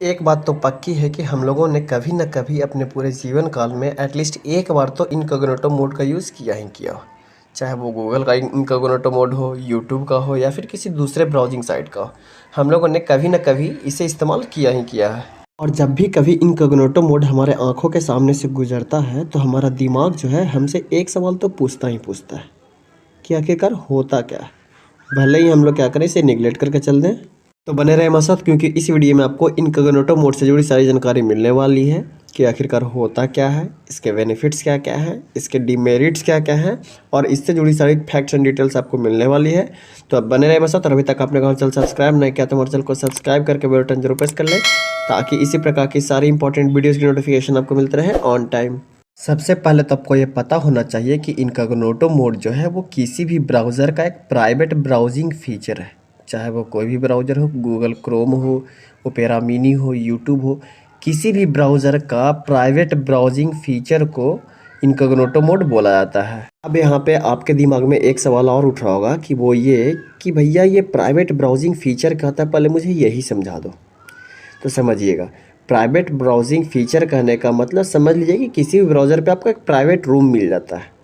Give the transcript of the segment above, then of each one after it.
एक बात तो पक्की है कि हम लोगों ने कभी न कभी अपने पूरे जीवन काल में एटलीस्ट एक बार तो इनकॉग्निटो मोड का यूज़ किया ही किया हो। चाहे वो गूगल का इनकॉग्निटो मोड हो, यूट्यूब का हो या फिर किसी दूसरे ब्राउजिंग साइट का हो, हम लोगों ने कभी न कभी इसे इस्तेमाल किया ही किया है। और जब भी कभी इनकॉग्निटो मोड हमारे आंखों के सामने से गुजरता है तो हमारा दिमाग जो है हमसे एक सवाल तो पूछता ही पूछता है कि आखिरकार होता क्या है। भले ही हम लोग क्या करें, इसे निगलेक्ट करके चल दें। तो बने रहे हमारे साथ, क्योंकि इस वीडियो में आपको इनकॉग्निटो मोड से जुड़ी सारी जानकारी मिलने वाली है कि आखिरकार होता क्या है, इसके बेनिफिट्स क्या क्या हैं, इसके डिमेरिट्स क्या क्या हैं और इससे जुड़ी सारी फैक्ट्स एंड डिटेल्स आपको मिलने वाली है। तो अब बने रहे हमारे साथ। और अभी तक आपने हमारे चैनल सब्सक्राइब नहीं किया तो हमारे चैनल को सब्सक्राइब करके बेल बटन जरूर प्रेस कर लें, ताकि इसी प्रकार की सारी इंपॉर्टेंट वीडियोज़ की नोटिफिकेशन आपको मिलते रहे ऑन टाइम। सबसे पहले तो आपको ये पता होना चाहिए कि इनकॉग्निटो मोड जो है वो किसी भी ब्राउज़र का एक प्राइवेट ब्राउजिंग फीचर है। चाहे वो कोई भी ब्राउज़र हो, गूगल क्रोम हो, ओपेरा मिनी हो, यूट्यूब हो, किसी भी ब्राउज़र का प्राइवेट ब्राउजिंग फीचर को इनकॉग्निटो मोड बोला जाता है। अब यहाँ पे आपके दिमाग में एक सवाल और उठ रहा होगा कि वो ये कि भैया ये प्राइवेट ब्राउजिंग फीचर क्या होता है, पहले मुझे यही समझा दो। तो समझिएगा, प्राइवेट ब्राउजिंग फीचर कहने का मतलब समझ लीजिए कि किसी भी ब्राउज़र पे आपको एक प्राइवेट रूम मिल जाता है,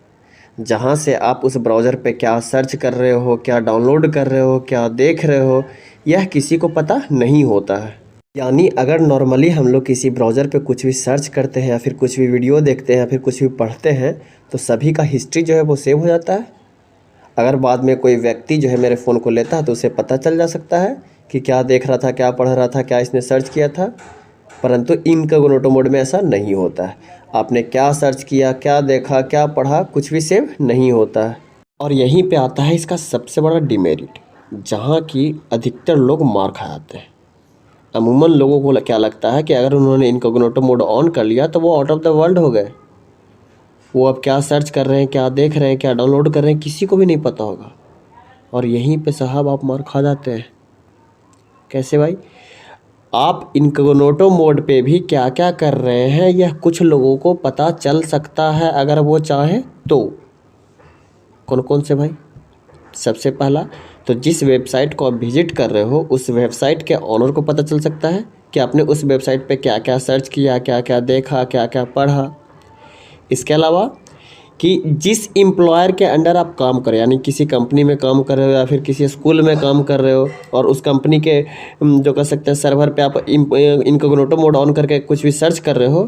जहाँ से आप उस ब्राउज़र पे क्या सर्च कर रहे हो, क्या डाउनलोड कर रहे हो, क्या देख रहे हो, यह किसी को पता नहीं होता है। यानी अगर नॉर्मली हम लोग किसी ब्राउज़र पे कुछ भी सर्च करते हैं या फिर कुछ भी वीडियो देखते हैं या फिर कुछ भी पढ़ते हैं तो सभी का हिस्ट्री जो है वो सेव हो जाता है। अगर बाद में कोई व्यक्ति जो है मेरे फ़ोन को लेता है तो उसे पता चल जा सकता है कि क्या देख रहा था, क्या पढ़ रहा था, क्या इसने सर्च किया था। परंतु इनकॉग्निटो मोड में ऐसा नहीं होता है। आपने क्या सर्च किया, क्या देखा, क्या पढ़ा, कुछ भी सेव नहीं होता है। और यहीं पे आता है इसका सबसे बड़ा डिमेरिट, जहाँ की अधिकतर लोग मार खा जाते हैं। अमूमन लोगों को क्या लगता है कि अगर उन्होंने इनकॉग्निटो मोड ऑन कर लिया तो वो आउट ऑफ द वर्ल्ड हो गए। वो अब क्या सर्च कर रहे हैं, क्या देख रहे हैं, क्या डाउनलोड कर रहे हैं, किसी को भी नहीं पता होगा। और यहीं पे साहब आप मार खा जाते हैं। कैसे भाई? आप इनकॉग्निटो मोड पे भी क्या क्या कर रहे हैं यह कुछ लोगों को पता चल सकता है अगर वो चाहे तो। कौन कौन से भाई? सबसे पहला तो जिस वेबसाइट को आप विजिट कर रहे हो उस वेबसाइट के ऑनर को पता चल सकता है कि आपने उस वेबसाइट पे क्या क्या सर्च किया, क्या क्या देखा, क्या क्या पढ़ा। इसके अलावा कि जिस एम्प्लॉयर के अंडर आप काम कर रहे हो, यानी किसी कंपनी में काम कर रहे हो या फिर किसी स्कूल में काम कर रहे हो और उस कंपनी के जो कह सकते हैं सर्वर पे आप इनकॉग्निटो मोड ऑन करके कुछ भी सर्च कर रहे हो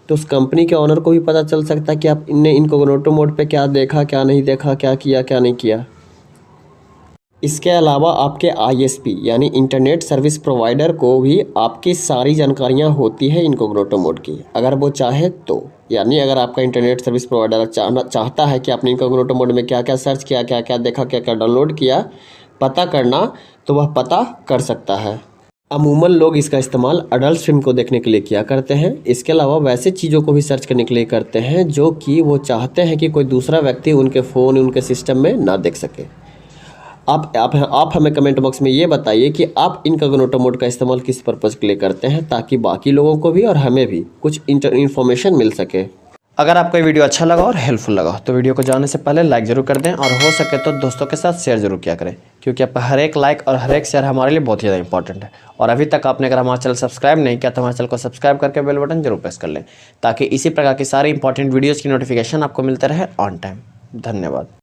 तो उस कंपनी के ऑनर को भी पता चल सकता है कि आप इनने इनकॉग्निटो मोड पे क्या देखा, क्या नहीं देखा, क्या किया, क्या नहीं किया। इसके अलावा आपके ISP यानी इंटरनेट सर्विस प्रोवाइडर को भी आपकी सारी जानकारियां होती है इनकॉग्निटो मोड की, अगर वो चाहे तो। यानी अगर आपका इंटरनेट सर्विस प्रोवाइडर चाहता है कि आपने इनकॉग्निटो मोड में क्या क्या सर्च किया, क्या क्या देखा, क्या क्या डाउनलोड किया, पता करना, तो वह पता कर सकता है। अमूमन लोग इसका इस्तेमाल अडल्ट फिल्म को देखने के लिए किया करते हैं। इसके अलावा वैसे चीज़ों को भी सर्च करने के लिए करते हैं जो कि वो चाहते हैं कि कोई दूसरा व्यक्ति उनके फ़ोन, उनके सिस्टम में ना देख सके। आप हमें कमेंट बॉक्स में ये बताइए कि आप इनकॉग्निटो मोड का इस्तेमाल किस पर्पज़ के लिए करते हैं, ताकि बाकी लोगों को भी और हमें भी कुछ इन्फॉर्मेशन मिल सके। अगर आपको ये वीडियो अच्छा लगा और हेल्पफुल लगा तो वीडियो को जाने से पहले लाइक ज़रूर कर दें और हो सके तो दोस्तों के साथ शेयर जरूर किया करें, क्योंकि आपका हर एक लाइक और हर एक शेयर हमारे लिए बहुत ही ज़्यादा इंपॉर्टेंट है। और अभी तक आपने अगर हमारा चैनल सब्सक्राइब नहीं किया तो हमारे चैनल को सब्सक्राइब करके बेल बटन जरूर प्रेस कर लें, ताकि इसी प्रकार की सारी इंपॉर्टेंट वीडियोज़ की नोटिफिकेशन आपको मिलते रहे ऑन टाइम। धन्यवाद।